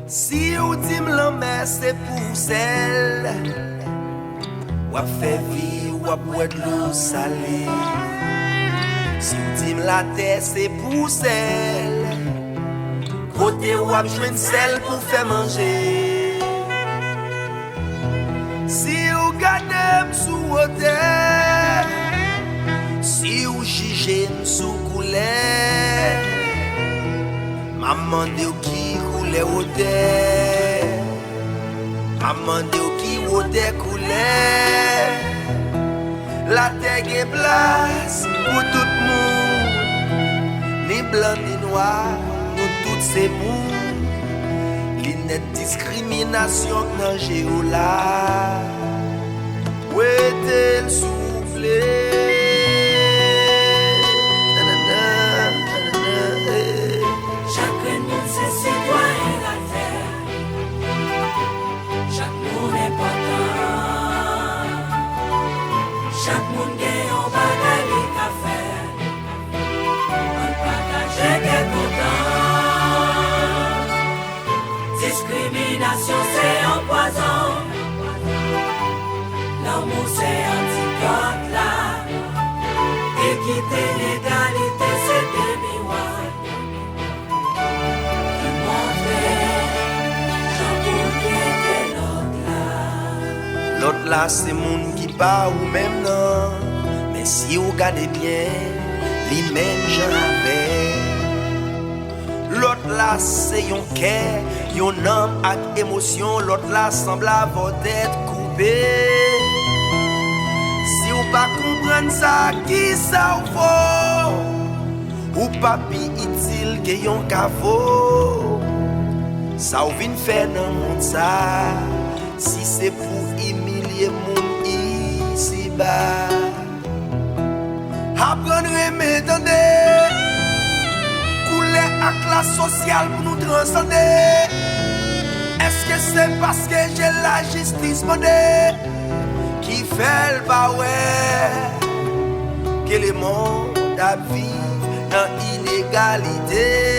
Si ou di m lan mè se pou sel, wap fè vi, wap wè d'lou salé. Si ou di m la tè se pou sel, kote wap jwen sel pou fè manje. Si ou gade m sou wote, si ou jije m sou koulè, maman de ou ki koulè wote, maman de ou ki wote koulè. La terre gen place pour tout le monde, ni blanc ni noir, nous tous c'est moun. Li net discrimination nan géola, où est-elle soufflé? Chaque monde c'est citoyen la terre, chaque monde est important, chaque monde gagne un bagage à faire, un partage est content. Discrimination c'est un poison, l'amour c'est antidote là, équité, l'égalité c'est des miroirs. L'autre là c'est moun qui pas ou même non, mais si vous regardez bien, li même j'en avais. L'autre là c'est yon cœur, yon âme ak émotion, l'autre là semble avoir tête coupée. Si ou pas comprendre ça, qui ça ou faut, ou pas pi utile que yon kavo, ça ou vin faire dans monde ça, si c'est pour humilier moun ici bas. Apprendre à m'étendre, couler à classe sociale pour nous transcender. Est-ce que c'est parce que j'ai la justice monnaie qui fait le pas ouais que le monde a vivre dans l'inégalité?